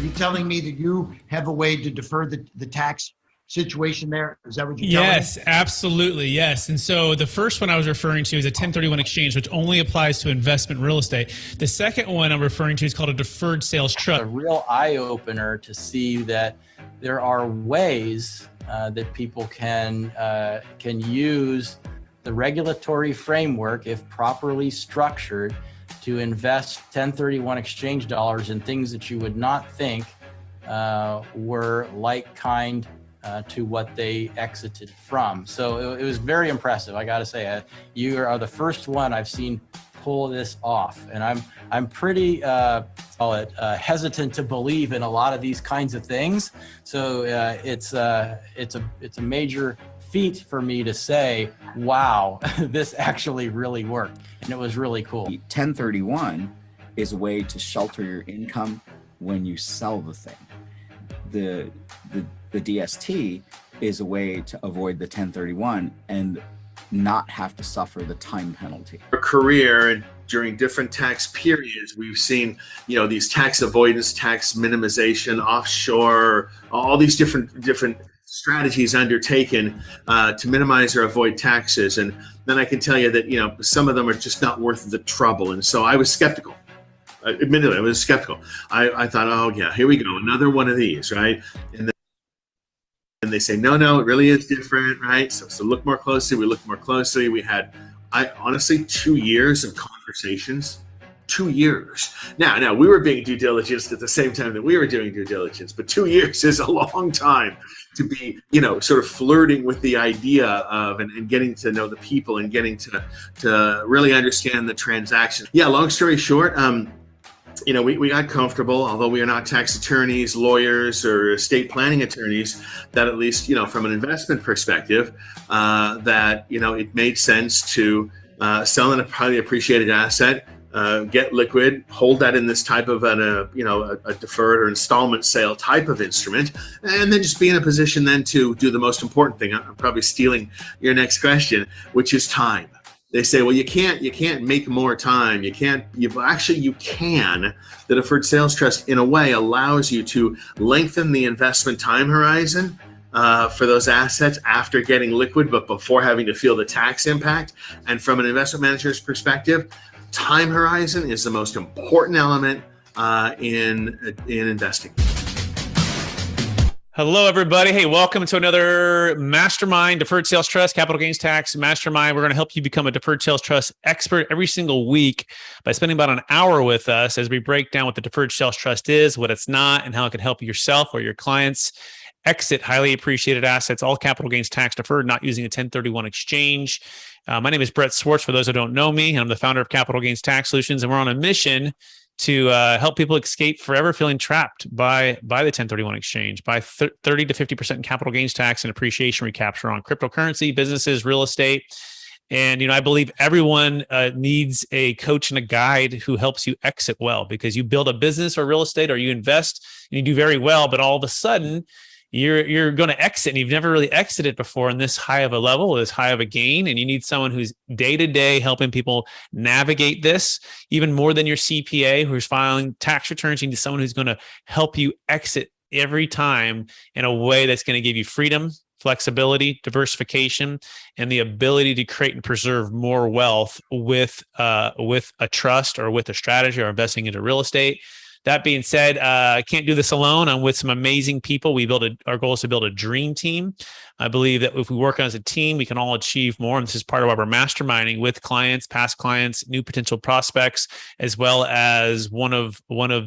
you telling me that you have a way to defer the tax situation there? Is that what you're telling me? Yes, absolutely. Yes. And so the first one I was referring to is a 1031 exchange, which only applies to investment real estate. The second one I'm referring to is called a deferred sales trust. A real eye-opener to see that there are ways that people can use the regulatory framework, if properly structured, to invest 1031 exchange dollars in things that you would not think were like-kind to what they exited from. So it was very impressive. I got to say, you are the first one I've seen pull this off, and I'm pretty hesitant to believe in a lot of these kinds of things. So it's a major feat for me to say, wow, this actually really worked, and it was really cool. 1031 is a way to shelter your income when you sell the thing. The DST is a way to avoid the 1031 and not have to suffer the time penalty. Our career and during different tax periods, we've seen, these tax avoidance, tax minimization, offshore, all these different strategies undertaken to minimize or avoid taxes. And then I can tell you that, some of them are just not worth the trouble. And so I was skeptical. Admittedly, I was skeptical. I thought, oh yeah, here we go, another one of these, right? And they say, no, it really is different, right? So look more closely. We looked more closely. We had, honestly, 2 years of conversations. 2 years. Now we were being due diligence at the same time that we were doing due diligence, but 2 years is a long time to be, sort of flirting with the idea of and getting to know the people and getting to really understand the transaction. Yeah, long story short, we got comfortable, although we are not tax attorneys, lawyers, or estate planning attorneys, that at least, from an investment perspective, that, it made sense to sell a highly appreciated asset, get liquid, hold that in this type of a deferred or installment sale type of instrument, and then just be in a position then to do the most important thing. I'm probably stealing your next question, which is time. They say, well, you can't make more time. You can. The Deferred Sales Trust, in a way, allows you to lengthen the investment time horizon for those assets after getting liquid, but before having to feel the tax impact. And from an investment manager's perspective, time horizon is the most important element in investing. Hello, everybody. Hey, welcome to another Mastermind Deferred Sales Trust, Capital Gains Tax Mastermind. We're going to help you become a Deferred Sales Trust expert every single week by spending about an hour with us as we break down what the Deferred Sales Trust is, what it's not, and how it can help yourself or your clients exit highly appreciated assets, all capital gains tax deferred, not using a 1031 exchange. My name is Brett Swartz, for those who don't know me. I'm the founder of Capital Gains Tax Solutions, and we're on a mission to help people escape forever feeling trapped by the 1031 exchange, by 30 to 50% in capital gains tax and appreciation recapture on cryptocurrency, businesses, real estate. And, I believe everyone needs a coach and a guide who helps you exit well, because you build a business or real estate or you invest and you do very well, but all of a sudden you're going to exit and you've never really exited before in this high of a level, this high of a gain. And you need someone who's day to day helping people navigate this even more than your CPA who's filing tax returns. You need someone who's going to help you exit every time in a way that's going to give you freedom, flexibility, diversification, and the ability to create and preserve more wealth with a trust or with a strategy or investing into real estate. That being said, I can't do this alone. I'm with some amazing people. Our goal is to build a dream team. I believe that if we work as a team, we can all achieve more. And this is part of our masterminding with clients, past clients, new potential prospects, as well as one of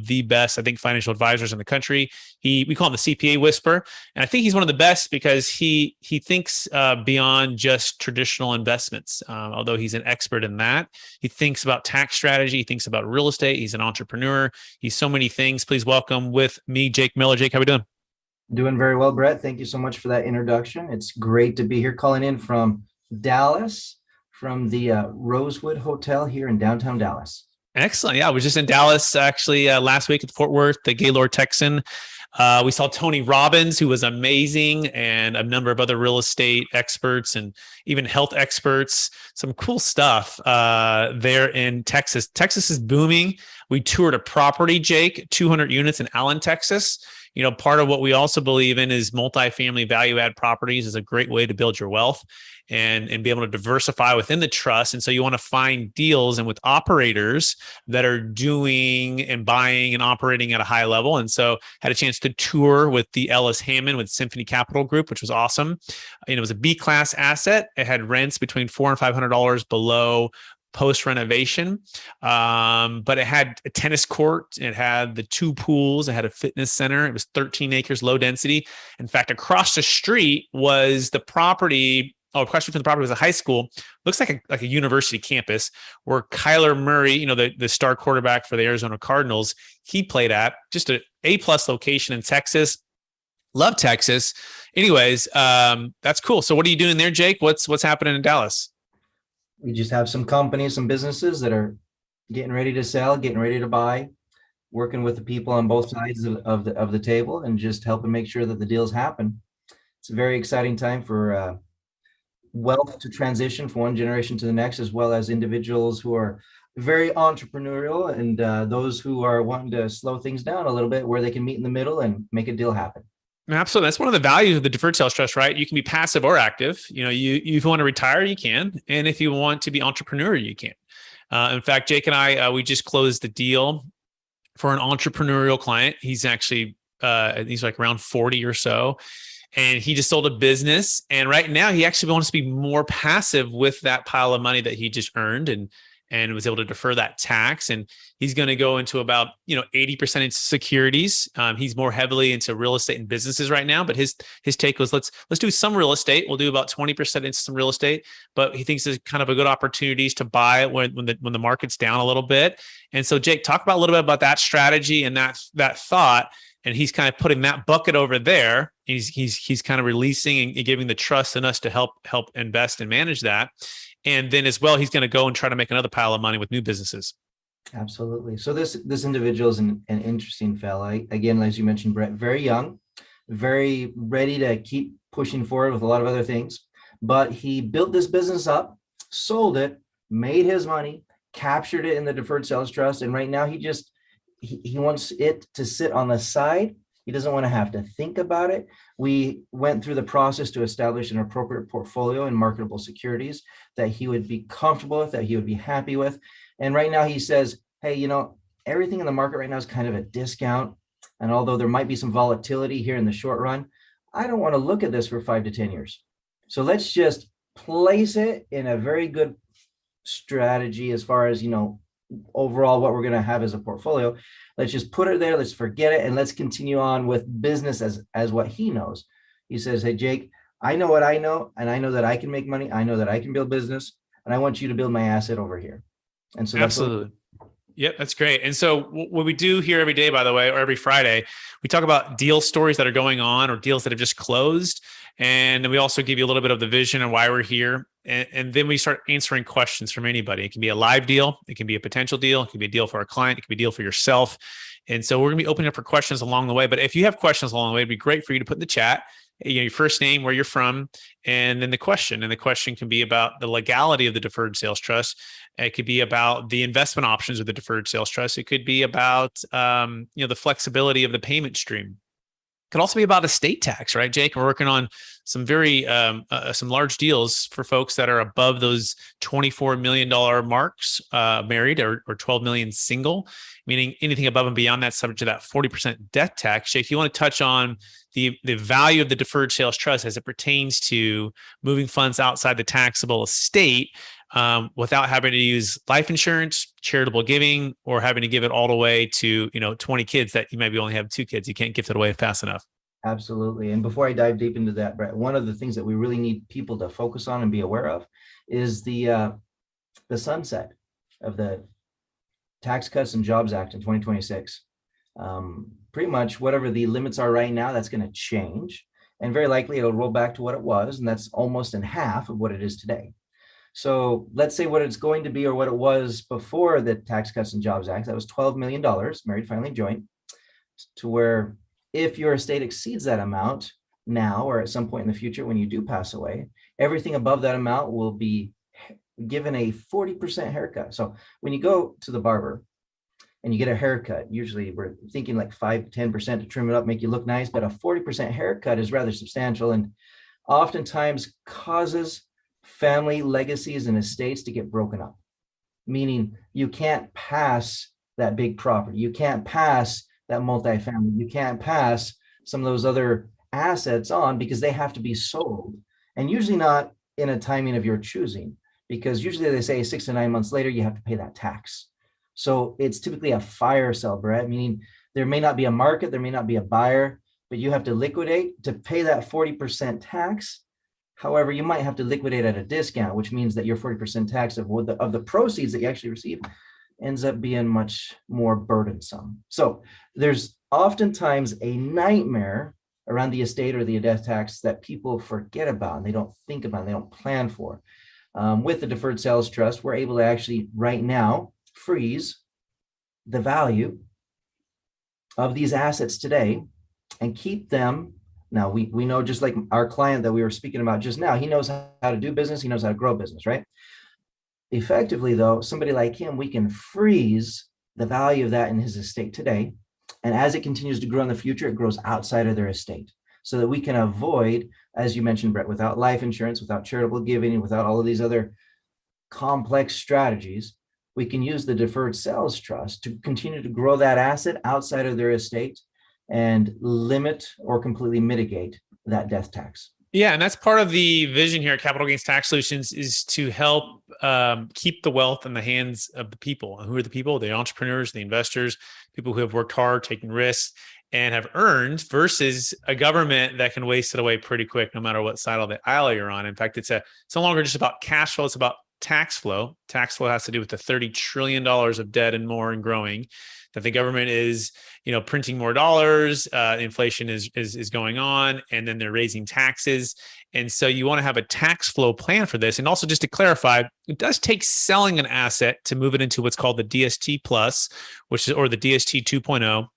the best, I think, financial advisors in the country. We call him the CPA Whisperer. And I think he's one of the best because he thinks beyond just traditional investments. Although he's an expert in that, he thinks about tax strategy. He thinks about real estate. He's an entrepreneur. He's so many things. Please welcome with me, Jake Miller. Jake, how we doing? Doing very well, Brett. Thank you so much for that introduction. It's great to be here, calling in from Dallas, from the Rosewood Hotel here in downtown Dallas. Excellent. Yeah, I was just in Dallas actually last week at Fort Worth, the Gaylord Texan. We saw Tony Robbins, who was amazing, and a number of other real estate experts and even health experts. Some cool stuff there in Texas. Texas is booming. We toured a property, Jake, 200 units in Allen, Texas. You know, part of what we also believe in is multifamily value add properties is a great way to build your wealth and be able to diversify within the trust. And so you want to find deals and with operators that are doing and buying and operating at a high level. And so had a chance to tour with the Ellis Hammond with Symphony Capital Group, which was awesome. And it was a B-class asset. It had rents between $400 and $500 below post renovation, but it had a tennis court, it had the 2 pools, it had a fitness center. It was 13 acres, low density. In fact, across the street was the property. Across from the property was a high school. Looks like a university campus where Kyler Murray, you know, the star quarterback for the Arizona Cardinals, he played at. Just a A+ location in Texas. Love Texas. Anyways, that's cool. So what are you doing there, Jake? What's happening in Dallas? We just have some companies, some businesses that are getting ready to sell, getting ready to buy, working with the people on both sides of the table and just helping make sure that the deals happen. It's a very exciting time for wealth to transition from one generation to the next, as well as individuals who are very entrepreneurial and those who are wanting to slow things down a little bit, where they can meet in the middle and make a deal happen. Absolutely. That's one of the values of the deferred sales trust, right? You can be passive or active. You know, you if you want to retire, you can. And if you want to be entrepreneur, you can. In fact, Jake and I, we just closed the deal for an entrepreneurial client. He's actually, he's like around 40 or so. And he just sold a business. And right now he actually wants to be more passive with that pile of money that he just earned and was able to defer that tax. And he's going to go into about, 80% into securities. He's more heavily into real estate and businesses right now, but his take was, let's do some real estate. We'll do about 20% into some real estate, but he thinks there's kind of a good opportunities to buy when the market's down a little bit. And so Jake, talk about a little bit about that strategy and that thought. And he's kind of putting that bucket over there. He's kind of releasing and giving the trust in us to help invest and manage that. And then as well, he's going to go and try to make another pile of money with new businesses. Absolutely. So this individual is an interesting fella. Again, as you mentioned, Brett, very young, very ready to keep pushing forward with a lot of other things. But he built this business up, sold it, made his money, captured it in the Deferred Sales Trust. And right now he wants it to sit on the side. He doesn't want to have to think about it. We went through the process to establish an appropriate portfolio in marketable securities that he would be comfortable with, that he would be happy with. And right now he says, hey, everything in the market right now is kind of a discount. And although there might be some volatility here in the short run, I don't want to look at this for 5 to 10 years. So let's just place it in a very good strategy as far as, overall what we're going to have as a portfolio. Let's just put it there. Let's forget it. And let's continue on with business as what he knows. He says, hey, Jake, I know what I know. And I know that I can make money. I know that I can build business. And I want you to build my asset over here. And so absolutely. Yep, that's great. And so what we do here every day, by the way, or every Friday, we talk about deal stories that are going on or deals that have just closed. And then we also give you a little bit of the vision and why we're here. And then we start answering questions from anybody. It can be a live deal. It can be a potential deal. It can be a deal for a client. It can be a deal for yourself. And so we're going to be opening up for questions along the way. But if you have questions along the way, it'd be great for you to put in the chat, your first name, where you're from, and then the question. And the question can be about the legality of the Deferred Sales Trust. It could be about the investment options of the Deferred Sales Trust. It could be about, the flexibility of the payment stream. It could also be about estate tax, right, Jake? We're working on some very, some large deals for folks that are above those $24 million marks, married or 12 million single, meaning anything above and beyond that subject to that 40% death tax. Jake, if you want to touch on the value of the Deferred Sales Trust as it pertains to moving funds outside the taxable estate, without having to use life insurance, charitable giving, or having to give it all the way to, 20 kids that you maybe only have 2 kids. You can't gift it away fast enough. Absolutely. And before I dive deep into that, Brett, one of the things that we really need people to focus on and be aware of is the sunset of the Tax Cuts and Jobs Act in 2026. Pretty much whatever the limits are right now, that's going to change. And very likely it'll roll back to what it was. And that's almost in half of what it is today. So let's say what it's going to be or what it was before the Tax Cuts and Jobs Act. That was $12 million, married, filing joint, to where if your estate exceeds that amount now or at some point in the future when you do pass away, everything above that amount will be given a 40% haircut. So when you go to the barber and you get a haircut, usually we're thinking like 5 to 10% to trim it up, make you look nice, but a 40% haircut is rather substantial and oftentimes causes family legacies and estates to get broken up, meaning you can't pass that big property. You can't pass that multifamily. You can't pass some of those other assets on because they have to be sold, and usually not in a timing of your choosing, because usually they say 6 to 9 months later, you have to pay that tax. So it's typically a fire sale, Brett, meaning there may not be a market, there may not be a buyer, but you have to liquidate to pay that 40% tax. However, you might have to liquidate at a discount, which means that your 40% tax of the proceeds that you actually receive ends up being much more burdensome. So there's oftentimes a nightmare around the estate or the death tax that people forget about and they don't think about, and they don't plan for. With the Deferred Sales Trust, we're able to actually right now freeze the value of these assets today and keep them. Now, we know, just like our client that we were speaking about just now, he knows how to do business, he knows how to grow business, right? Effectively, though, somebody like him, we can freeze the value of that in his estate today. And as it continues to grow in the future, it grows outside of their estate so that we can avoid, as you mentioned, Brett, without life insurance, without charitable giving, without all of these other complex strategies, we can use the Deferred Sales Trust to continue to grow that asset outside of their estate and limit or completely mitigate that death tax. Yeah, and that's part of the vision here at Capital Gains Tax Solutions, is to help keep the wealth in the hands of the people. And who are the people? The entrepreneurs, the investors, people who have worked hard, taken risks, and have earned, versus a government that can waste it away pretty quick, no matter what side of the aisle you're on. In fact, it's no longer just about cash flow; it's about tax flow. Tax flow has to do with the $30 trillion of debt and more and growing, that the government is, printing more dollars, inflation is going on, and then they're raising taxes. And so you want to have a tax flow plan for this. And also, just to clarify, it does take selling an asset to move it into what's called the DST plus, or the DST 2.0,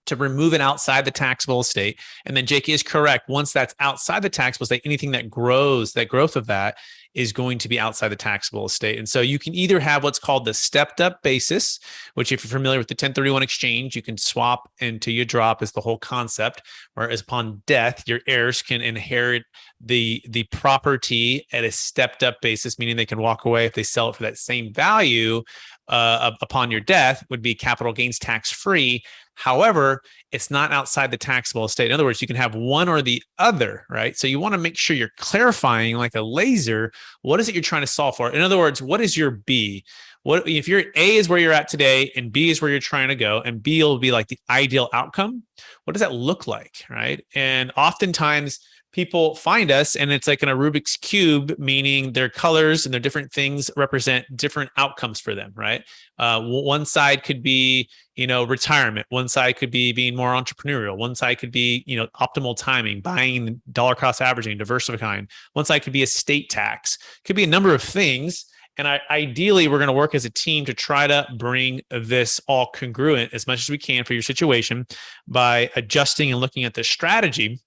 to remove it outside the taxable estate. And then Jake is correct. Once that's outside the taxable estate, anything that grows, that growth of that is going to be outside the taxable estate. And so you can either have what's called the stepped up basis, which, if you're familiar with the 1031 exchange, you can swap until you drop, is the whole concept. Whereas upon death, your heirs can inherit the property at a stepped up basis, meaning they can walk away if they sell it for that same value upon your death, would be capital gains tax free. However, it's not outside the taxable estate. In other words, you can have one or the other, right? So you want to make sure you're clarifying, like a laser, what is it you're trying to solve for? In other words, what is your B? What if your A is where you're at today and B is where you're trying to go, and B will be like the ideal outcome? What does that look like, right? And oftentimes people find us and it's like in a Rubik's Cube, meaning their colors and their different things represent different outcomes for them, right? One side could be, retirement. One side could be being more entrepreneurial. One side could be, optimal timing, buying, dollar cost averaging, diversifying. One side could be estate tax. Could be a number of things. And ideally, we're going to work as a team to try to bring this all congruent as much as we can for your situation by adjusting and looking at the strategy.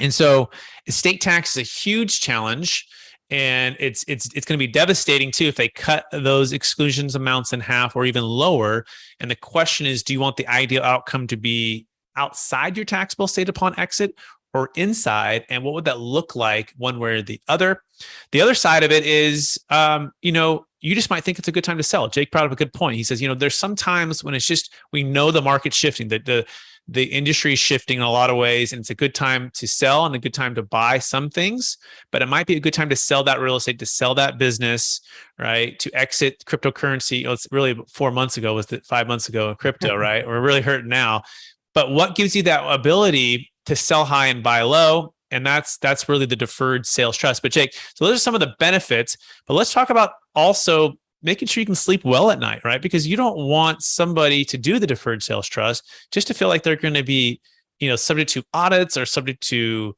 And so estate tax is a huge challenge, and it's going to be devastating too if they cut those exclusions amounts in half or even lower. And the question is, do you want the ideal outcome to be outside your taxable estate upon exit or inside? And what would that look like one way or the other? The other side of it is, you just might think it's a good time to sell. Jake brought up a good point. He says, there's some times when it's just, we know the market's shifting, the industry is shifting in a lot of ways, and it's a good time to sell and a good time to buy some things, but it might be a good time to sell that real estate, to sell that business, right? To exit cryptocurrency. It's really 4 months ago, 5 months ago in crypto, right? We're really hurting now. But what gives you that ability to sell high and buy low? And that's really the Deferred Sales Trust. But Jake, so those are some of the benefits, but let's talk about also making sure you can sleep well at night, right? Because you don't want somebody to do the Deferred Sales Trust just to feel like they're going to be, subject to audits or subject to,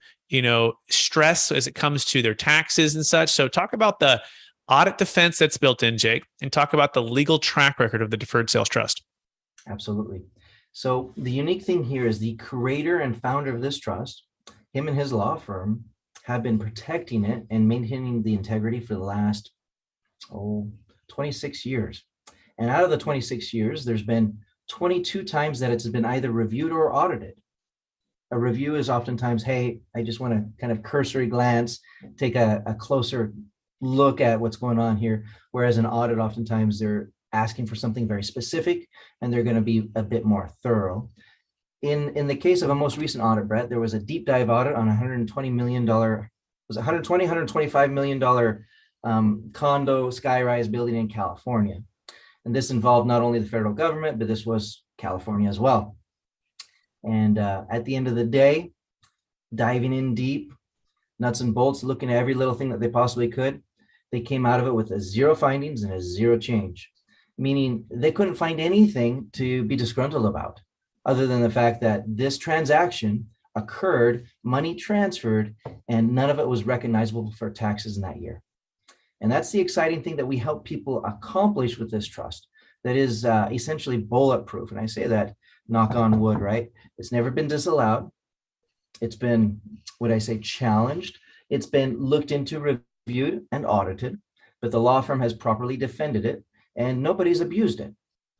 stress as it comes to their taxes and such. So talk about the audit defense that's built in, Jake, and talk about the legal track record of the Deferred Sales Trust. Absolutely. So the unique thing here is the creator and founder of this trust, him and his law firm, have been protecting it and maintaining the integrity for the last 26 years. And out of the 26 years, there's been 22 times that it's been either reviewed or audited. A review is oftentimes, hey, I just want to kind of cursory glance, take a closer look at what's going on here. Whereas an audit, oftentimes they're asking for something very specific and they're going to be a bit more thorough. In the case of a most recent audit, Brett, there was a deep dive audit on $120 million, was it $125 million condo skyrise building in California. And this involved not only the federal government, but this was California as well. And at the end of the day, diving in deep, nuts and bolts, looking at every little thing that they possibly could, they came out of it with a 0 findings and a 0 change, meaning they couldn't find anything to be disgruntled about, other than the fact that this transaction occurred, money transferred, and none of it was recognizable for taxes in that year. And that's the exciting thing that we help people accomplish with this trust that is essentially bulletproof. And I say that, knock on wood, right? It's never been disallowed. It's been, would I say, challenged. It's been looked into, reviewed, and audited, but the law firm has properly defended it and nobody's abused it.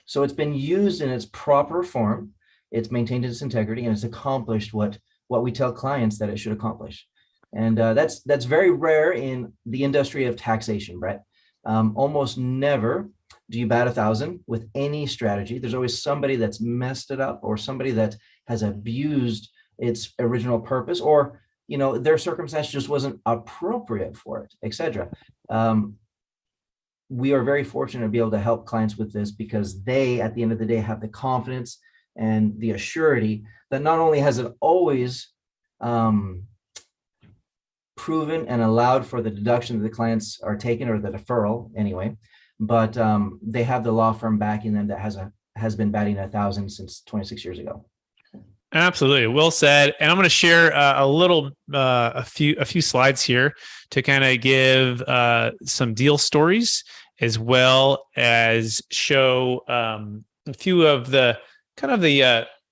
So it's been used in its proper form. It's maintained its integrity and it's accomplished what we tell clients that it should accomplish. And that's very rare in the industry of taxation, Brett. Almost never do you bat 1,000 with any strategy. There's always somebody that's messed it up or somebody that has abused its original purpose, or their circumstance just wasn't appropriate for it, etc. We are very fortunate to be able to help clients with this because they, at the end of the day, have the confidence and the assurity that not only has it always proven and allowed for the deduction that the clients are taking, or the deferral anyway, but they have the law firm backing them that has been batting 1,000 since 26 years ago. Absolutely, well said. And I'm going to share a few slides here to kind of give some deal stories, as well as show a few of the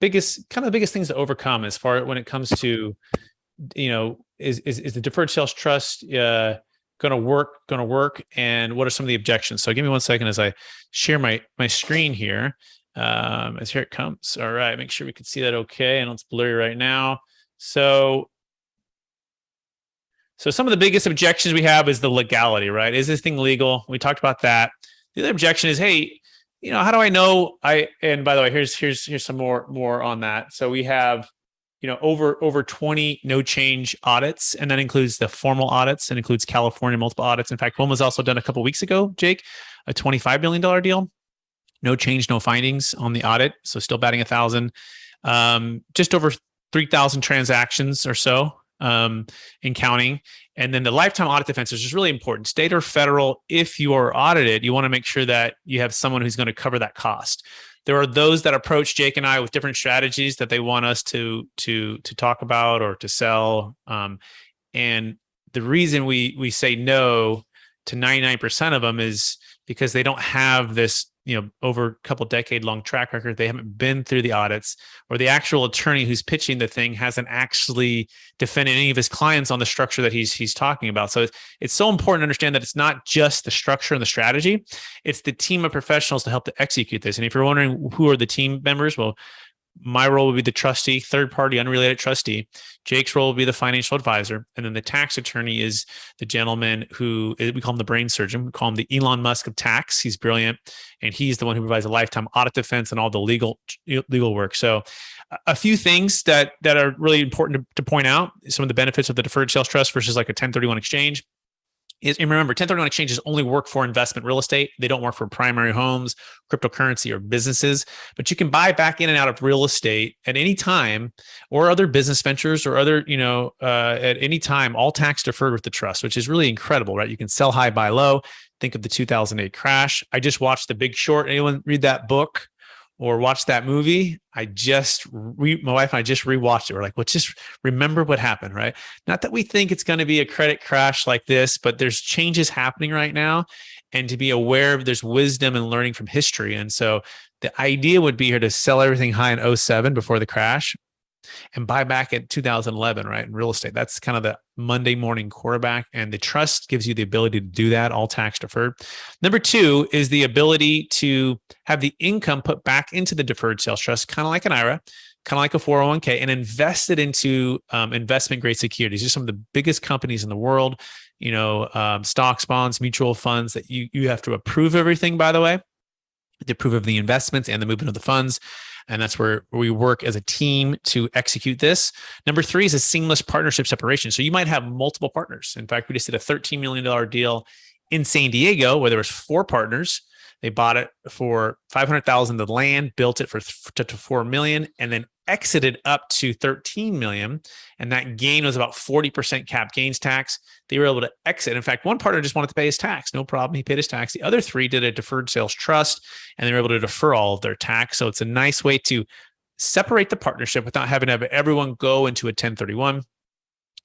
biggest things to overcome as far when it comes to, is the deferred sales trust going to work, and what are some of the objections? So give me 1 second as I share my screen here. As here it comes. All right, make sure we can see that okay. I know it's blurry right now. So some of the biggest objections we have is the legality, right? Is this thing legal? We talked about that. The other objection is, hey, how do I know and by the way, here's some more on that. So we have, over 20 no change audits, and that includes the formal audits and includes California multiple audits. In fact, one was also done a couple of weeks ago, Jake, a $25 million deal. No change, no findings on the audit. So still batting 1,000, just over 3,000 transactions or so in counting. And then the lifetime audit defense is just really important. State or federal, if you are audited, you want to make sure that you have someone who's going to cover that cost. There are those that approach Jake and I with different strategies that they want us to talk about or to sell. And the reason we say no to 99% of them is because they don't have this, over a couple decade long track record. They haven't been through the audits, or the actual attorney who's pitching the thing hasn't actually defended any of his clients on the structure that he's talking about. So it's so important to understand that it's not just the structure and the strategy, it's the team of professionals to help to execute this. And if you're wondering who are the team members, well, my role would be the trustee, third party, unrelated trustee. Jake's role will be the financial advisor. And then the tax attorney is the gentleman who, we call him the brain surgeon. We call him the Elon Musk of tax. He's brilliant. And he's the one who provides a lifetime audit defense and all the legal work. So a few things that are really important to point out, some of the benefits of the deferred sales trust versus like a 1031 exchange. And remember, 1031 exchanges only work for investment real estate. They don't work for primary homes, cryptocurrency, or businesses. But you can buy back in and out of real estate at any time, or other business ventures, or other, at any time, all tax deferred with the trust, which is really incredible, right? You can sell high, buy low. Think of the 2008 crash. I just watched The Big Short. Anyone read that book? or watched that movie. My wife and I just rewatched it. We're like, let's just remember what happened, right? Not that we think it's going to be a credit crash like this, but there's changes happening right now. And to be aware of there's wisdom and learning from history. And so the idea would be here to sell everything high in 2007 before the crash and buy back at 2011, right? In real estate. That's kind of the Monday morning quarterback. And the trust gives you the ability to do that, all tax deferred. Number two is the ability to have the income put back into the deferred sales trust, kind of like an IRA, kind of like a 401k, and invest it into investment grade securities. These are some of the biggest companies in the world, stocks, bonds, mutual funds that you have to approve everything, by the way, to approve of the investments and the movement of the funds. And that's where we work as a team to execute this. Number three is a seamless partnership separation. So you might have multiple partners. In fact, we just did a $13 million deal in San Diego where there was 4 partners. They bought it for $500,000 the land, built it for to $4 million, and then exited up to $13 million. And that gain was about 40% cap gains tax. They were able to exit. In fact, one partner just wanted to pay his tax. No problem. He paid his tax. The other 3 did a deferred sales trust, and they were able to defer all of their tax. So it's a nice way to separate the partnership without having to have everyone go into a 1031.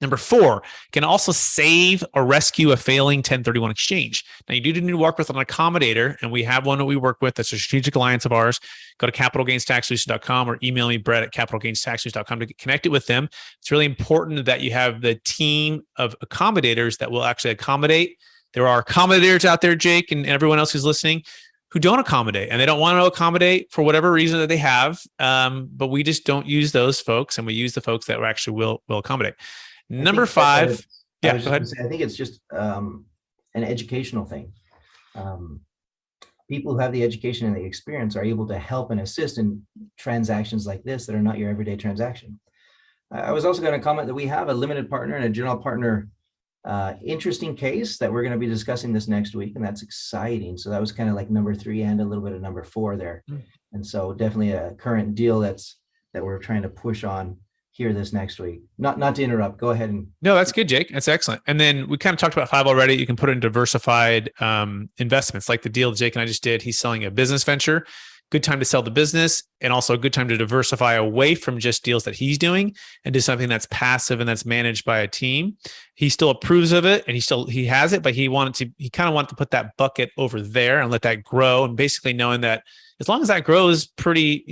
Number 4, can also save or rescue a failing 1031 exchange. Now, you do need to work with an accommodator, and we have one that we work with. That's a strategic alliance of ours. Go to capitalgainstaxsolutions.com or email me, Brett@capitalgainstaxsolutions.com to get connected with them. It's really important that you have the team of accommodators that will actually accommodate. There are accommodators out there, Jake, and everyone else who's listening, who don't accommodate, and they don't want to accommodate for whatever reason that they have. But we just don't use those folks, and we use the folks that actually will accommodate. Number 5. Yeah, go ahead. I think it's just an educational thing. People who have the education and the experience are able to help and assist in transactions like this that are not your everyday transaction. I was also going to comment that we have a limited partner and a general partner interesting case that we're going to be discussing this next week, and that's exciting. So that was kind of like number 3 and a little bit of number 4 there. And so definitely a current deal that we're trying to push on here this next week. Not to interrupt. Go ahead. No, that's good, Jake. That's excellent. And then we kind of talked about 5 already. You can put it in diversified investments, like the deal Jake and I just did. He's selling a business venture. Good time to sell the business, and also a good time to diversify away from just deals that he's doing and do something that's passive and that's managed by a team. He still approves of it, and he has it, but he kind of wanted to put that bucket over there and let that grow. And basically knowing that as long as that grows pretty,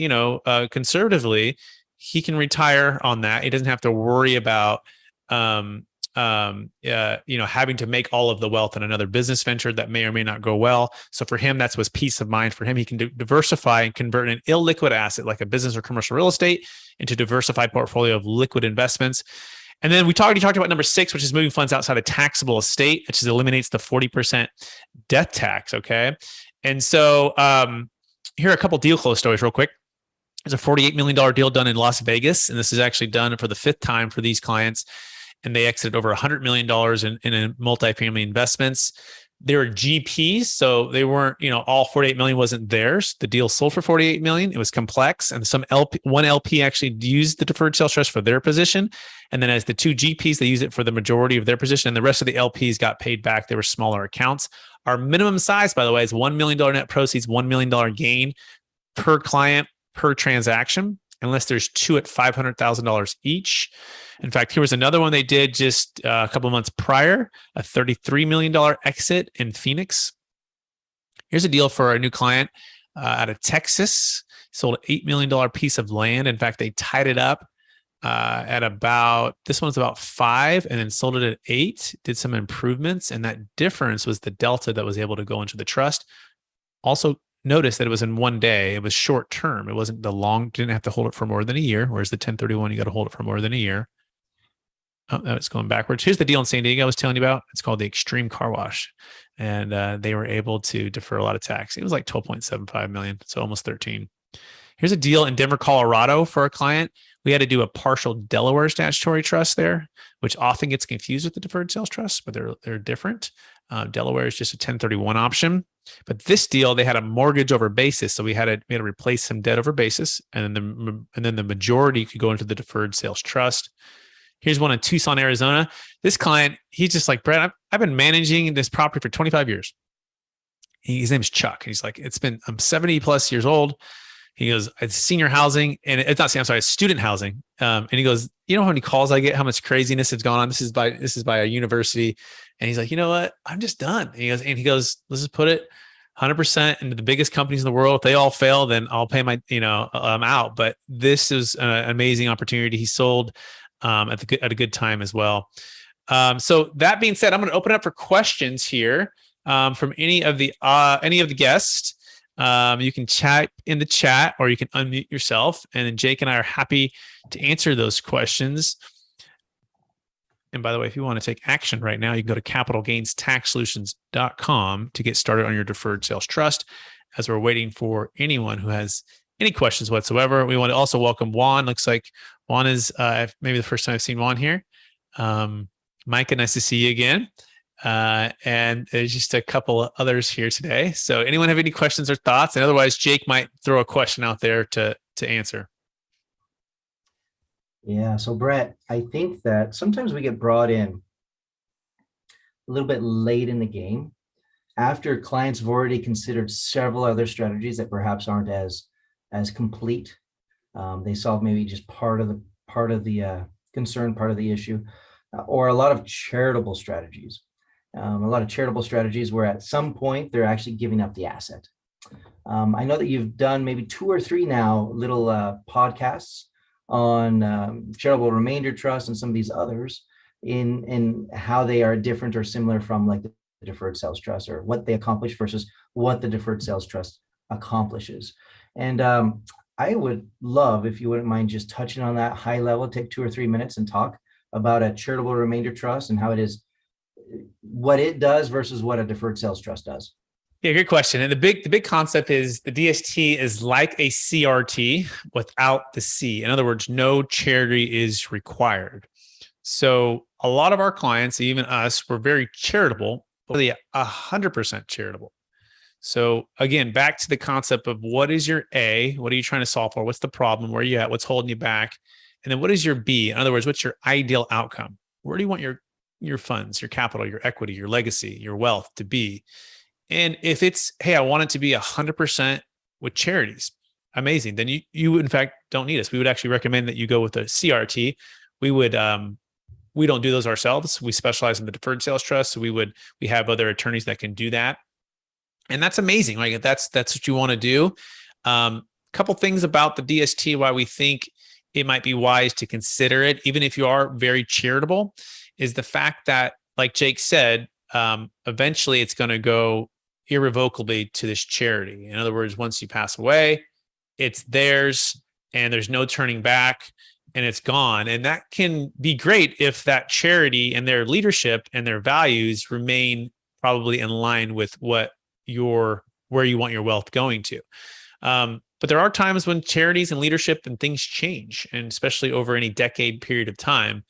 conservatively, he can retire on that. He doesn't have to worry about, having to make all of the wealth in another business venture that may or may not go well. So for him, that's what's peace of mind for him. He can diversify and convert an illiquid asset like a business or commercial real estate into a diversified portfolio of liquid investments. And then we already talked about number 6, which is moving funds outside of taxable estate, which eliminates the 40% death tax. Okay. And so here are a couple deal close stories real quick. There's a $48 million deal done in Las Vegas, and this is actually done for the 5th time for these clients. And they exited over $100 million in multifamily investments. They were GPs, so they weren't, all 48 million wasn't theirs. The deal sold for 48 million. It was complex, and one LP actually used the deferred sales trust for their position, and then as the 2 GPs, they used it for the majority of their position, and the rest of the LPs got paid back. They were smaller accounts. Our minimum size, by the way, is $1 million net proceeds, $1 million gain per client per transaction, unless there's 2 at $500,000 each. In fact, here was another one they did just a couple of months prior, a $33 million exit in Phoenix. Here's a deal for a new client out of Texas. Sold an $8 million piece of land. In fact, they tied it up this one's about 5 and then sold it at 8, did some improvements. And that difference was the delta that was able to go into the trust. Also, notice that it was in one day. It was short term. It wasn't didn't have to hold it for more than a year. Whereas the 1031, you got to hold it for more than a year. Oh, no, it's going backwards. Here's the deal in San Diego I was telling you about. It's called the Extreme Car Wash. And they were able to defer a lot of tax. It was like 12.75 million. So almost 13. Here's a deal in Denver, Colorado for a client. We had to do a partial Delaware statutory trust there, which often gets confused with the deferred sales trust, but they're different. Delaware is just a 1031 option. But this deal, they had a mortgage over basis. So we had to replace some debt over basis. And then the majority could go into the deferred sales trust. Here's one in Tucson, Arizona. This client, he's just like, Brett, I've been managing this property for 25 years. His name's Chuck. He's like, I'm 70 plus years old. He goes, it's senior housing, and it's not, I'm sorry, it's student housing. And he goes, you know how many calls I get, how much craziness has gone on? This is by a university. And he's like, you know what? I'm just done. And he goes, let's just put it 100% into the biggest companies in the world. If they all fail, then I'll pay my, I'm out. But this is an amazing opportunity. He sold at a good time as well. So that being said, I'm going to open up for questions here from any of the guests. You can chat in the chat, or you can unmute yourself, and then Jake and I are happy to answer those questions. And by the way, if you want to take action right now, you can go to capitalgainstaxsolutions.com to get started on your deferred sales trust, as we're waiting for anyone who has any questions whatsoever. We want to also welcome Juan. Looks like Juan is maybe the first time I've seen Juan here. Micah, nice to see you again. And there's just a couple of others here today. So anyone have any questions or thoughts? And otherwise, Jake might throw a question out there to answer. Yeah. So Brett, I think that sometimes we get brought in a little bit late in the game after clients have already considered several other strategies that perhaps aren't as complete. They solve maybe just part of the concern, part of the issue, or a lot of charitable strategies. Where at some point they're actually giving up the asset. I know that you've done maybe 2 or 3 now little podcasts on charitable remainder trust and some of these others in how they are different or similar from like the deferred sales trust, or what they accomplish versus what the deferred sales trust accomplishes. And I would love if you wouldn't mind just touching on that high level, take 2 or 3 minutes and talk about a charitable remainder trust and how it is, what it does versus what a deferred sales trust does. Yeah, good question. And the big concept is the DST is like a CRT without the C. In other words, no charity is required. So a lot of our clients, even us, we're very charitable, but really 100% charitable. So again, back to the concept of what is your A? What are you trying to solve for? What's the problem? Where are you at? What's holding you back? And then what is your B? In other words, what's your ideal outcome? Where do you want your funds, your capital, your equity, your legacy, your wealth to be? And if it's, hey, I want it to be 100% with charities, amazing. Then you in fact don't need us. We would actually recommend that you go with a CRT. We would, we don't do those ourselves. We specialize in the deferred sales trust. So we have other attorneys that can do that. And that's amazing. Like that's what you want to do. Couple things about the DST, why we think it might be wise to consider it, even if you are very charitable, is the fact that, like Jake said, eventually it's going to go irrevocably to this charity. In other words, once you pass away, it's theirs and there's no turning back and it's gone. And that can be great if that charity and their leadership and their values remain probably in line with where you want your wealth going to. But there are times when charities and leadership and things change, and especially over any decade period of time.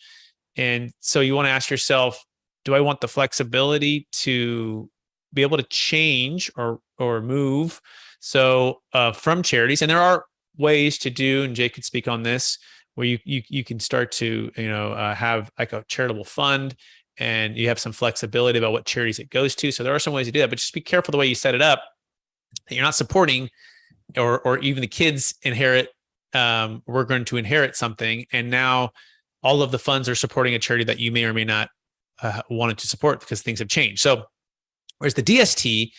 And so you want to ask yourself, do I want the flexibility to be able to change or move from charities? And there are ways to do, and Jake could speak on this, where you can start to have like a charitable fund, and you have some flexibility about what charities it goes to. So there are some ways to do that, but just be careful the way you set it up, that you're not supporting or even the kids inherit. We're going to inherit something, and now all of the funds are supporting a charity that you may or may not wanted to support because things have changed. So whereas the DST,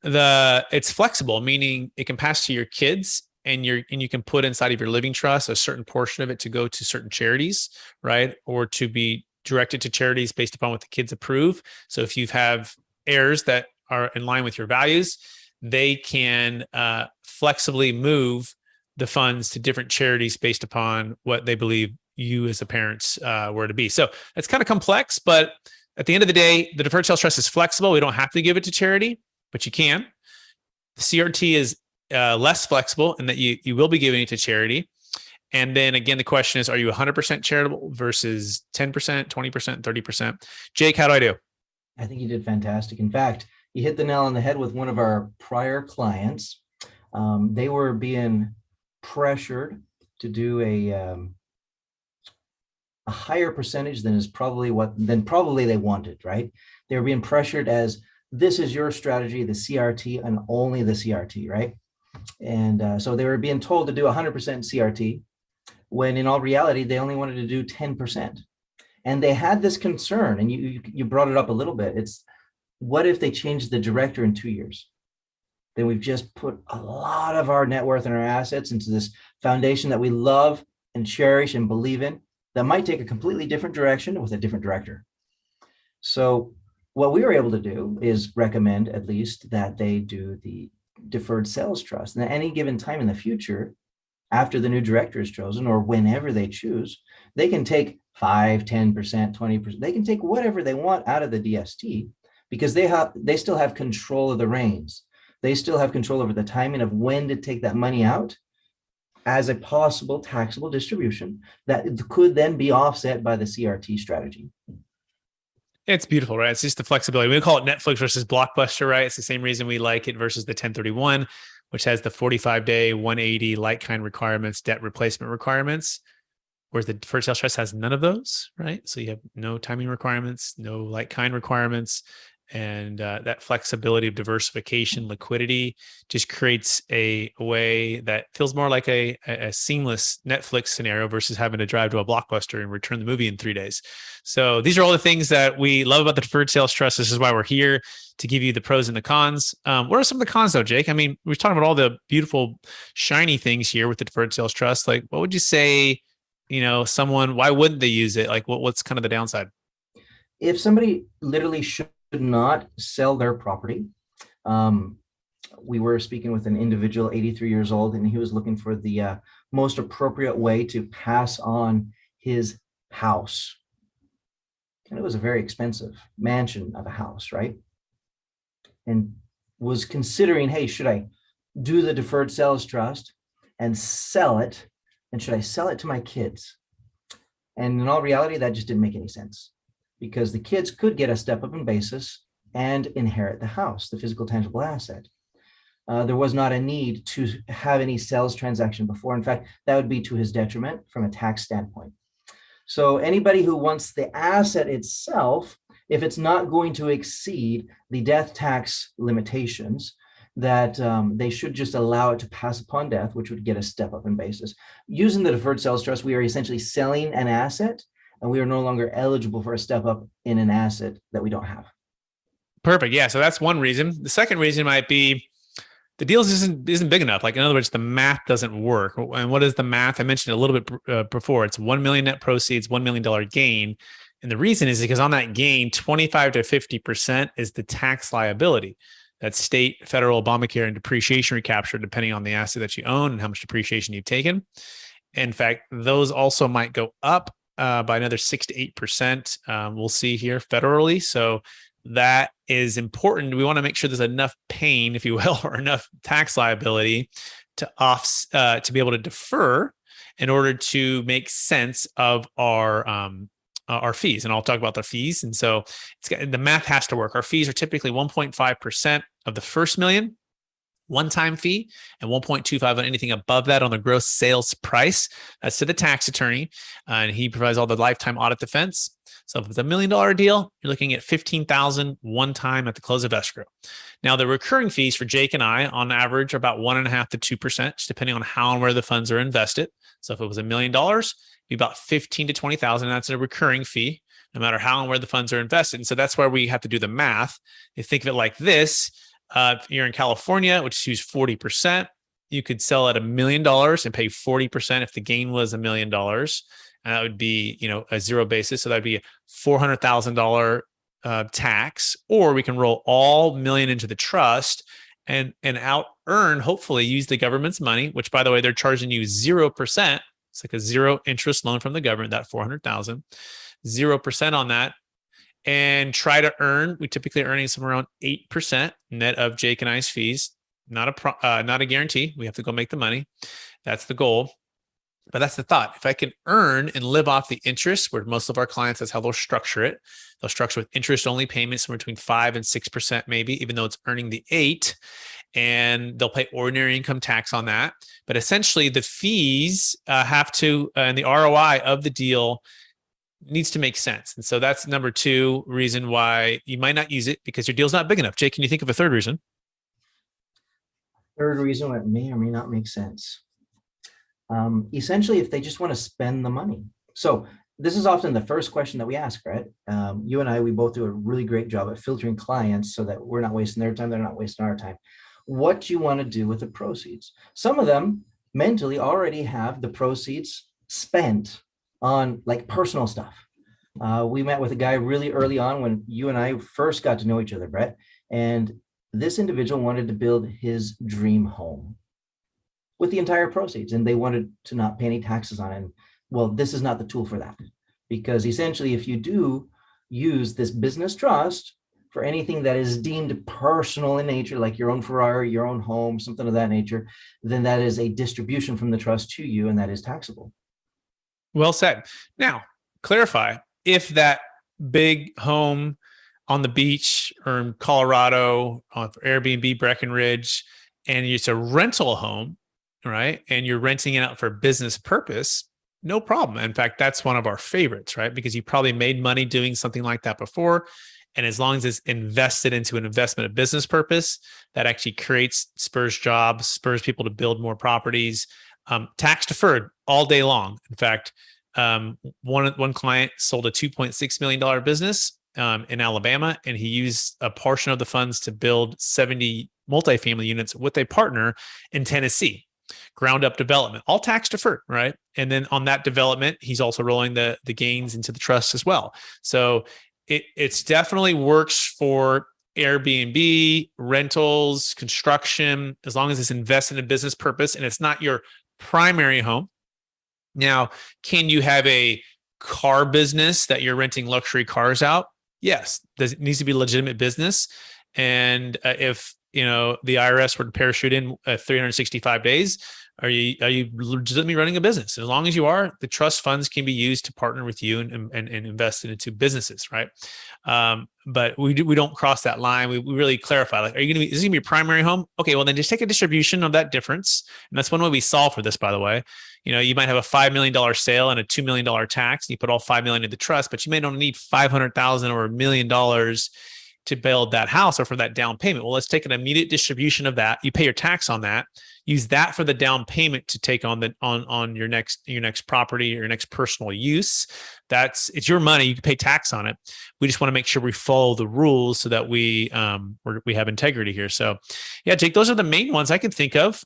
it's flexible, meaning it can pass to your kids, and you can put inside of your living trust a certain portion of it to go to certain charities, right? Or to be directed to charities based upon what the kids approve. So if you have heirs that are in line with your values, they can flexibly move the funds to different charities based upon what they believe you as the parents were to be. So it's kind of complex, but at the end of the day, the deferred sales trust is flexible. We don't have to give it to charity, but you can. The CRT is less flexible in that you will be giving it to charity. And then again, the question is, are you 100% charitable versus 10%, 20%, 30%? Jake, how do I do? I think you did fantastic. In fact, you hit the nail on the head with one of our prior clients. They were being pressured to do a higher percentage than probably they wanted, right? They were being pressured as, this is your strategy, the CRT and only the CRT, right? And so they were being told to do 100% CRT, when in all reality, they only wanted to do 10%. And they had this concern, and you brought it up a little bit. It's, what if they change the director in 2 years? Then we've just put a lot of our net worth and our assets into this foundation that we love and cherish and believe in, that might take a completely different direction with a different director. So what we were able to do is recommend at least that they do the deferred sales trust. And at any given time in the future, after the new director is chosen or whenever they choose, they can take 5, 10%, 20%. They can take whatever they want out of the DST, because they still have control of the reins. They still have control over the timing of when to take that money out as a possible taxable distribution that could then be offset by the CRT strategy. It's beautiful, right? It's just the flexibility. We call it Netflix versus Blockbuster, right? It's the same reason we like it versus the 1031, which has the 45-day, 180 like-kind requirements, debt replacement requirements, whereas the deferred sales trust has none of those, right? So you have no timing requirements, no like-kind requirements, and that flexibility of diversification, liquidity just creates a way that feels more like a seamless Netflix scenario versus having to drive to a Blockbuster and return the movie in 3 days. So these are all the things that we love about the deferred sales trust. This is why we're here, to give you the pros and the cons. What are some of the cons though, Jake? I mean, we're talking about all the beautiful, shiny things here with the deferred sales trust. Like, what would you say, someone, why wouldn't they use it? Like, what's kind of the downside? If somebody literally should not sell their property, we were speaking with an individual, 83 years old, and he was looking for the most appropriate way to pass on his house. And it was a very expensive mansion of a house, right? And was considering, hey, should I do the deferred sales trust and sell it? And should I sell it to my kids? And in all reality, that just didn't make any sense, because the kids could get a step up in basis and inherit the house, the physical tangible asset. There was not a need to have any sales transaction before. In fact, that would be to his detriment from a tax standpoint. So anybody who wants the asset itself, if it's not going to exceed the death tax limitations, that they should just allow it to pass upon death, which would get a step up in basis. Using the deferred sales trust, we are essentially selling an asset, and we are no longer eligible for a step up in an asset that we don't have. Perfect. Yeah. So that's one reason. The second reason might be the deals isn't big enough. Like, in other words, the math doesn't work. And what is the math? I mentioned it a little bit before. It's 1 million net proceeds, $1 million gain. And the reason is because on that gain, 25 to 50% is the tax liability. That's state, federal, Obamacare, and depreciation recapture, depending on the asset that you own and how much depreciation you've taken. In fact, those also might go up by another 6 to 8%. We'll see here federally. So that is important. We want to make sure there's enough pain, if you will, or enough tax liability to be able to defer in order to make sense of our fees. And I'll talk about the fees. And so the math has to work. Our fees are typically 1.5% of the first million, one-time fee, and 1.25 on anything above that on the gross sales price. That's to the tax attorney, and he provides all the lifetime audit defense. So if it's $1 million deal, you're looking at $15,000 one time at the close of escrow. Now, the recurring fees for Jake and I, on average, are about 1.5% to 2%, just depending on how and where the funds are invested. So if it was $1 million, it'd be about $15,000 to $20,000. That's a recurring fee, no matter how and where the funds are invested. And so that's where we have to do the math. You think of it like this. If you're in California, which is 40%, you could sell at $1 million and pay 40% if the gain was $1 million. And that would be, a zero basis. So that'd be a $400,000 tax. Or we can roll all million into the trust and out earn, hopefully use the government's money, which, by the way, they're charging you 0%. It's like a zero interest loan from the government, that $400,000, 0% on that. And try to earn, we typically earning somewhere around 8% net of Jake and I's fees. Not a guarantee. We have to go make the money. That's the goal. But that's the thought. If I can earn and live off the interest, where most of our clients, that's how they'll structure it. They'll structure with interest-only payments somewhere between 5 and 6%, maybe, even though it's earning the 8%. And they'll pay ordinary income tax on that. But essentially, the fees have to, and the ROI of the deal needs to make sense. And so that's number 2 reason why you might not use it, because your deal's not big enough. Jake, can you think of a third reason? Third reason, what may or may not make sense. Essentially, if they just want to spend the money. So this is often the first question that we ask, right? You and I, we both do a really great job at filtering clients so that we're not wasting their time, they're not wasting our time. What do you want to do with the proceeds? Some of them mentally already have the proceeds spent on like personal stuff. We met with a guy really early on when you and I first got to know each other, Brett, and this individual wanted to build his dream home with the entire proceeds, and they wanted to not pay any taxes on it. And well, this is not the tool for that, because essentially, if you do use this business trust for anything that is deemed personal in nature, like your own Ferrari, your own home, something of that nature, then that is a distribution from the trust to you, and that is taxable. Well said. Now, clarify, if that big home on the beach or in Colorado on Airbnb, Breckenridge, and it's a rental home, right? And you're renting it out for business purpose, no problem. In fact, that's one of our favorites, right? Because you probably made money doing something like that before. And as long as it's invested into an investment of business purpose, that actually spurs jobs, spurs people to build more properties, tax deferred all day long. In fact, one client sold a $2.6 million business in Alabama, and he used a portion of the funds to build 70 multifamily units with a partner in Tennessee. Ground up development, all tax deferred, right? And then on that development, he's also rolling the gains into the trust as well. So it's definitely works for Airbnb, rentals, construction, as long as it's invested in a business purpose and it's not your primary home. Now, can you have a car business that you're renting luxury cars out? Yes, it needs to be a legitimate business. And if the IRS were to parachute in 365 days, are you legitimately running a business? As long as you are, the trust funds can be used to partner with you and invest into businesses, right? But we don't cross that line. We really clarify, like, is this gonna be your primary home? Okay, well then just take a distribution of that difference. And that's one way we solve for this, by the way. You might have a $5 million sale and a $2 million tax, and you put all $5 million into the trust, but you may not need $500,000 or $1 million to build that house or for that down payment. Well, let's take an immediate distribution of that. You pay your tax on that. Use that for the down payment to take on your next property or your next personal use. It's your money. You can pay tax on it. We just want to make sure we follow the rules so that we have integrity here. So, yeah, Jake, those are the main ones I can think of.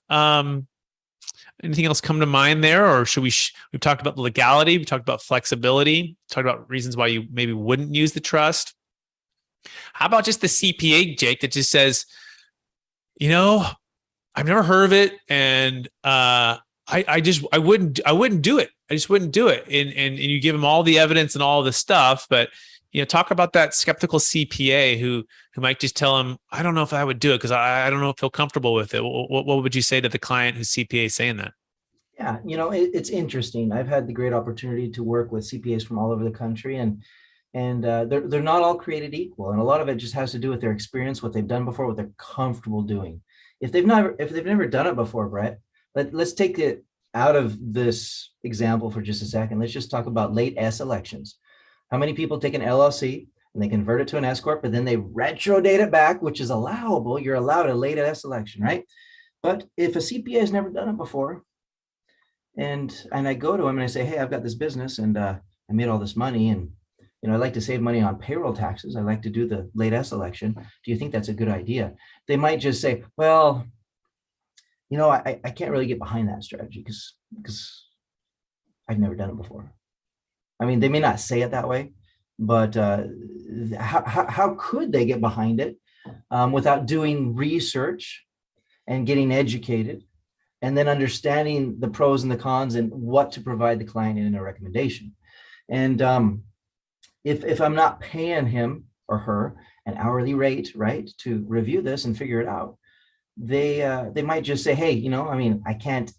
Anything else come to mind there, or should we've talked about the legality, we talked about flexibility, talked about reasons why you maybe wouldn't use the trust. How about just the CPA, Jake, that just says, I've never heard of it, and I wouldn't do it. I just wouldn't do it. And you give them all the evidence and all the stuff, but talk about that skeptical CPA who might just tell him, I don't know if I would do it because I don't know if feel comfortable with it. What would you say to the client whose CPA is saying that? Yeah, it's interesting. I've had the great opportunity to work with CPAs from all over the country, and they're not all created equal, and a lot of it just has to do with their experience, what they've done before, what they're comfortable doing. If they've never done it before, Brett, let's take it out of this example for just a second. Let's just talk about late S elections. How many people take an LLC and they convert it to an S corp, but then they retro date it back, which is allowable. You're allowed a late S election, right? But if a CPA has never done it before, and I go to him and I say, hey, I've got this business and I made all this money, and I like to save money on payroll taxes. I like to do the late S election. Do you think that's a good idea? They might just say, well, I can't really get behind that strategy because I've never done it before. I mean, they may not say it that way, but how could they get behind it without doing research and getting educated and then understanding the pros and the cons and what to provide the client in a recommendation? And if I'm not paying him or her an hourly rate, right, to review this and figure it out, they might just say, hey, I can't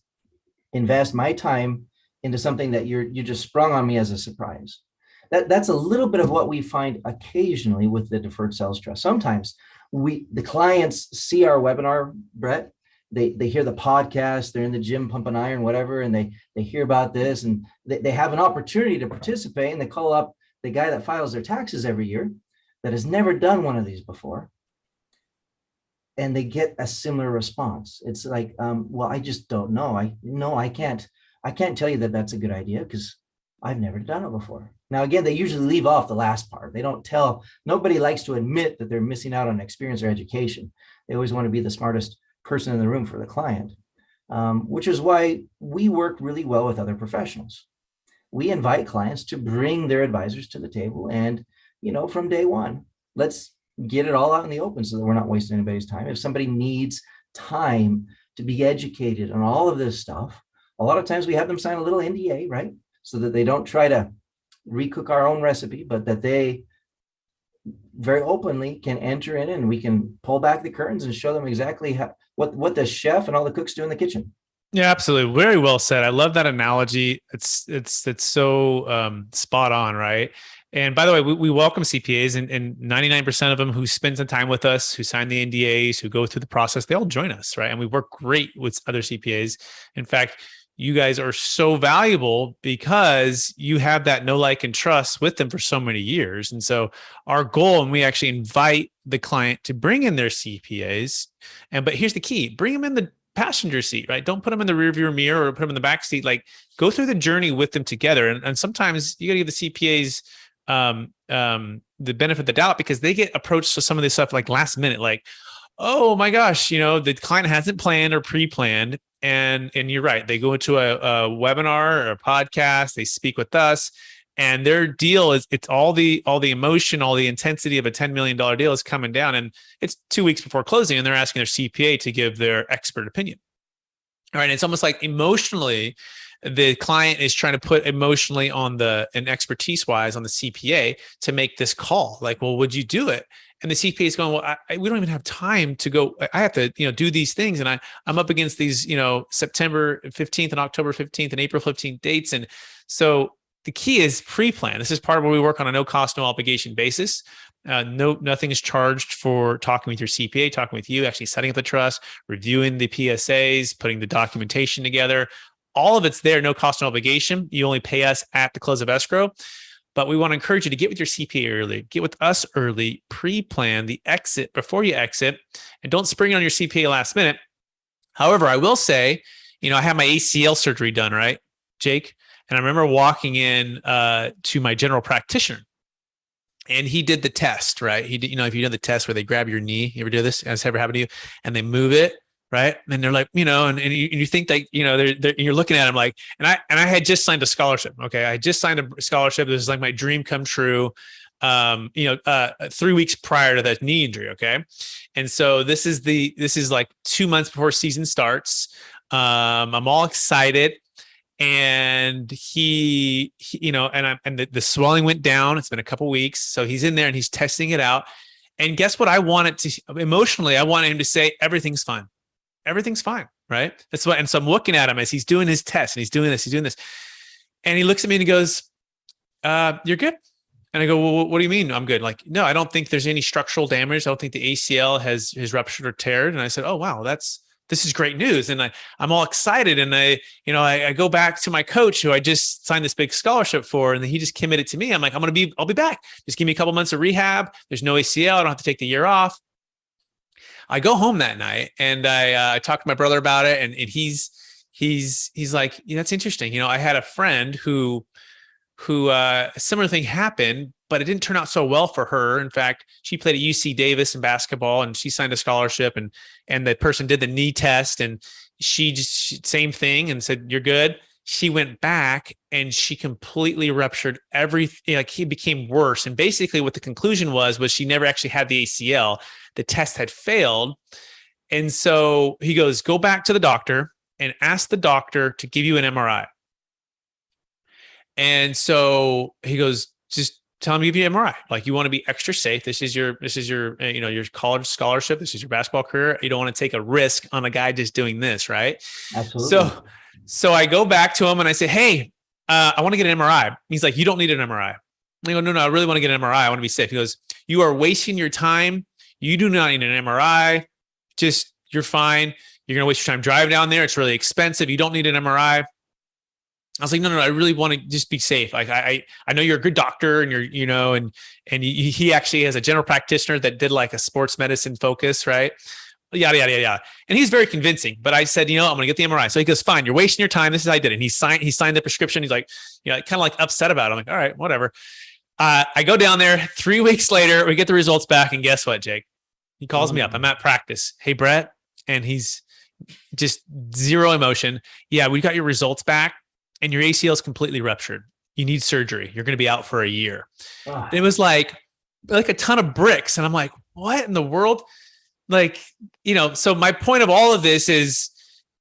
invest my time into something that you just sprung on me as a surprise. That's a little bit of what we find occasionally with the Deferred Sales Trust. Sometimes the clients see our webinar, Brett. They hear the podcast, they're in the gym pumping iron, whatever, and they hear about this, and they have an opportunity to participate, and they call up the guy that files their taxes every year that has never done one of these before. and they get a similar response. It's like, well, I just don't know. I can't tell you that that's a good idea because I've never done it before. Now, again, they usually leave off the last part. They don't tell, nobody likes to admit that they're missing out on experience or education. They always want to be the smartest person in the room for the client, which is why we work really well with other professionals. We invite clients to bring their advisors to the table. And, from day one, let's get it all out in the open so that we're not wasting anybody's time. If somebody needs time to be educated on all of this stuff, a lot of times we have them sign a little NDA, right? So that they don't try to recook our own recipe, but that they very openly can enter in and we can pull back the curtains and show them exactly what the chef and all the cooks do in the kitchen. Yeah, absolutely. Very well said. I love that analogy. It's so spot on, right? And by the way, we welcome CPAs, and 99% of them who spend some time with us, who sign the NDAs, who go through the process, they all join us, right? And we work great with other CPAs. In fact, you guys are so valuable because you have that know, like, and trust with them for so many years. And so our goal, and we actually invite the client to bring in their CPAs. But here's the key: bring them in the passenger seat, right? Don't put them in the rearview mirror or put them in the back seat. Like, go through the journey with them together. And sometimes you got to give the CPAs the benefit of the doubt, because they get approached to some of this stuff like last minute, like, oh my gosh, the client hasn't planned or pre-planned. And you're right. They go into a webinar or a podcast, they speak with us, and their deal is, it's all the emotion, all the intensity of a $10 million deal is coming down, and it's 2 weeks before closing, and they're asking their CPA to give their expert opinion. All right. And it's almost like emotionally, the client is trying to put emotionally on and expertise wise on the CPA to make this call. Like, well, would you do it? And the CPA is going, well, we don't even have time to go. I have to, do these things. And I'm up against these, September 15th and October 15th and April 15th dates. And so the key is pre-plan. This is part of where we work on a no cost, no obligation basis. Nothing is charged for talking with your CPA, talking with you, actually setting up the trust, reviewing the PSAs, putting the documentation together. All of it's there, no cost, no obligation. You only pay us at the close of escrow. But we want to encourage you to get with your CPA early, get with us early, pre-plan the exit before you exit, and don't spring on your CPA last minute. However, I will say, I had my ACL surgery done, right, Jake? And I remember walking in to my general practitioner, and he did the test, right? He did, if you do the test where they grab your knee, you ever do this? Has this ever happened to you? And they move it, right? And they're like, and you think that, you're looking at him like, and I had just signed a scholarship. Okay. I just signed a scholarship. This is like my dream come true, 3 weeks prior to that knee injury. Okay. And so this is like 2 months before season starts. I'm all excited. And the swelling went down. It's been a couple of weeks. So he's in there and he's testing it out. And guess what? I wanted him to say, everything's fine. Everything's fine, right? That's what. And so I'm looking at him as he's doing his test, and he's doing this, and he looks at me and he goes, "You're good." And I go, "Well, what do you mean I'm good?" Like, no, I don't think there's any structural damage. I don't think the ACL has ruptured or teared. And I said, "Oh wow, this is great news." And I'm all excited, and I go back to my coach who I just signed this big scholarship for, and he just committed to me. I'm like, I'll be back. Just give me a couple months of rehab. There's no ACL. I don't have to take the year off. I go home that night, and I talked to my brother about it, and he's like, that's interesting. I had a friend who a similar thing happened, but it didn't turn out so well for her. In fact, she played at UC Davis in basketball, and she signed a scholarship, and the person did the knee test, and she same thing and said, "You're good." She went back and she completely ruptured everything. Like, he became worse. And basically what the conclusion was she never actually had the ACL. The test had failed. And so he goes, go back to the doctor and ask the doctor to give you an MRI. And so he goes, just tell him to give you an MRI. Like, you want to be extra safe. This is your your college scholarship. This is your basketball career. You don't want to take a risk on a guy just doing this, right? Absolutely. So I go back to him and I say, "Hey, I want to get an MRI." He's like, "You don't need an MRI." I go, "No, I really want to get an MRI. I want to be safe." He goes, "You are wasting your time. You do not need an MRI. You're fine. You're going to waste your time driving down there. It's really expensive. You don't need an MRI." I was like, no, I really want to just be safe. Like, I know you're a good doctor, and he actually has a general practitioner that did like a sports medicine focus, right? yada, yada, yada. And he's very convincing, but I said, I'm going to get the MRI. So he goes, fine, you're wasting your time. This is how I did it. And he signed the prescription. He's like, kind of like upset about it. I'm like, all right, whatever. I go down there 3 weeks later, we get the results back. And guess what, Jake? He calls me up. I'm at practice. Hey, Brett. And he's just zero emotion. Yeah, we got your results back and your ACL is completely ruptured. You need surgery. You're going to be out for a year. And it was like a ton of bricks. And I'm like, what in the world? So my point of all of this is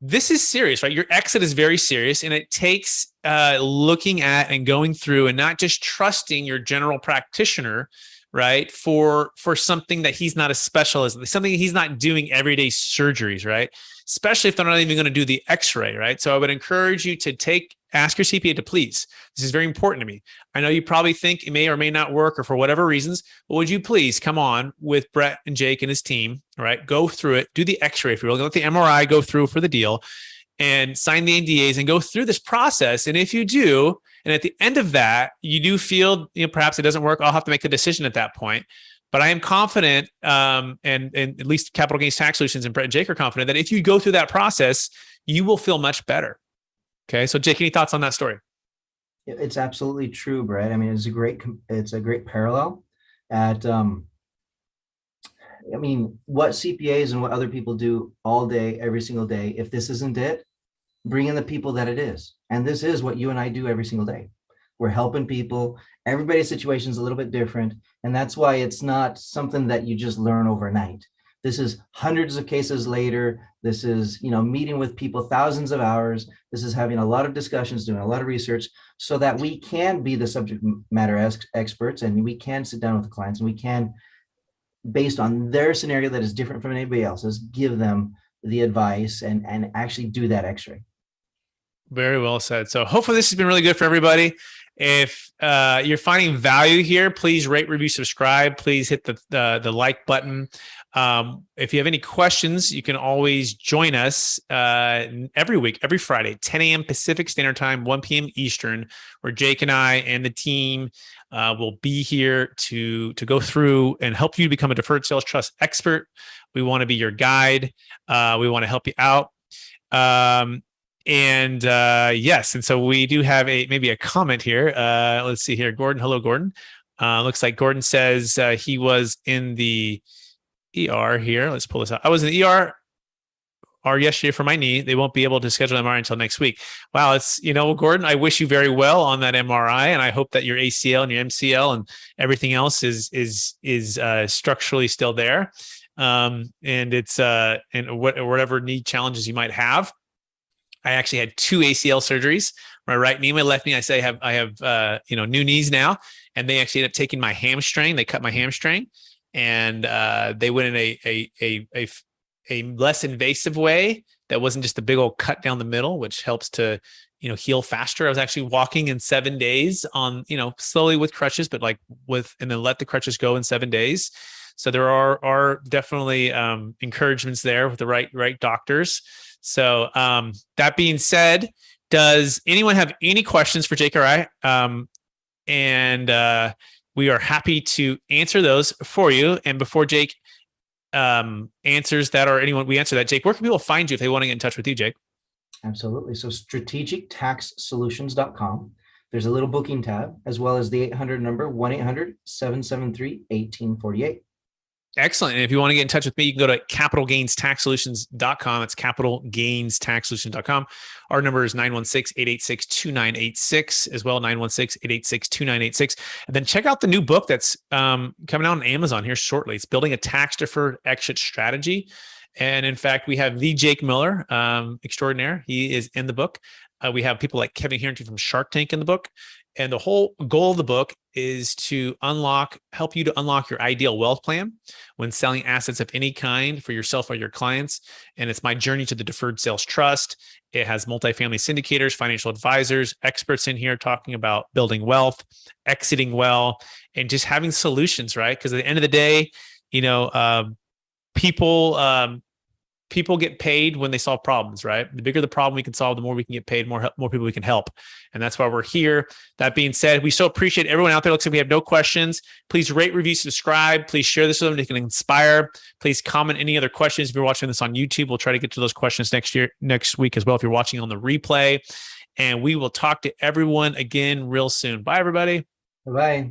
serious, right? Your exit is very serious, and it takes looking at and going through and not just trusting your general practitioner, right? For something that he's not a specialist, something he's not doing everyday surgeries, right? Especially if they're not even going to do the x-ray, right? So I would encourage you to ask your CPA to please. This is very important to me. I know you probably think it may or may not work or for whatever reasons, but would you please come on with Brett and Jake and his team, right? Go through it, do the x-ray if you will, let the MRI go through for the deal and sign the NDAs and go through this process. And if you do, and at the end of that, you do feel, perhaps it doesn't work, I'll have to make a decision at that point. But I am confident, and at least Capital Gains Tax Solutions and Brett and Jake are confident that if you go through that process, you will feel much better. Okay. So Jake, any thoughts on that story? It's absolutely true, Brett. I mean, it's a great parallel at, what CPAs and what other people do all day, every single day. If this isn't it, bring in the people that it is. And this is what you and I do every single day. We're helping people. Everybody's situation is a little bit different. And that's why it's not something that you just learn overnight. This is hundreds of cases later. This is, meeting with people thousands of hours. This is having a lot of discussions, doing a lot of research so that we can be the subject matter experts and we can sit down with the clients and we can, based on their scenario that is different from anybody else's, give them the advice and actually do that x-ray. Very well said. So hopefully this has been really good for everybody. If you're finding value here, please rate, review, subscribe. Please hit the like button. If you have any questions, you can always join us every week, every Friday, 10 a.m. Pacific Standard Time, 1 p.m. Eastern, where Jake and I and the team will be here to go through and help you become a deferred sales trust expert. We want to be your guide. We want to help you out. Yes, and so we do have maybe a comment here. Let's see here. Gordon, hello, Gordon. Looks like Gordon says he was in the ER here. Let's pull this out. I was in the ER yesterday for my knee. They won't be able to schedule MRI until next week. Wow, it's Gordon, I wish you very well on that MRI, and I hope that your ACL and your MCL and everything else is structurally still there. And it's and whatever knee challenges you might have. I actually had 2 ACL surgeries, my right knee, my left knee. I have new knees now, and they actually ended up taking my hamstring. They cut my hamstring, and they went in a less invasive way that wasn't just a big old cut down the middle, which helps to heal faster. I was actually walking in 7 days on slowly with crutches, but and then let the crutches go in 7 days. So there are definitely encouragements there with the right doctors. So that being said, does anyone have any questions for Jake or I? We are happy to answer those for you. And before Jake answers that, or anyone we answer that, Jake, where can people find you if they want to get in touch with you, Jake? Absolutely. So strategictaxsolutions.com. There's a little booking tab, as well as the 800 number, 1-800-773-1848. Excellent. And if you want to get in touch with me, you can go to capitalgainstaxsolutions.com. That's capitalgainstaxsolutions.com. Our number is 916-886-2986 as well, 916-886-2986. And then check out the new book that's coming out on Amazon here shortly. It's Building a Tax Deferred Exit Strategy. And in fact, we have the Jake Miller, extraordinaire. He is in the book. We have people like Kevin Harrington from Shark Tank in the book. And the whole goal of the book is to help you to unlock your ideal wealth plan when selling assets of any kind for yourself or your clients. And it's my journey to the Deferred Sales Trust. It has multifamily syndicators, financial advisors, experts in here talking about building wealth, exiting well, and just having solutions, right? Because at the end of the day, people people get paid when they solve problems, right? The bigger the problem we can solve, the more we can get paid, more people we can help. And that's why we're here. That being said, we so appreciate everyone out there. Looks like we have no questions. Please rate, review, subscribe. Please share this with them. They can inspire. Please comment any other questions. If you're watching this on YouTube, we'll try to get to those questions next week as well, if you're watching on the replay. And we will talk to everyone again real soon. Bye, everybody. Bye.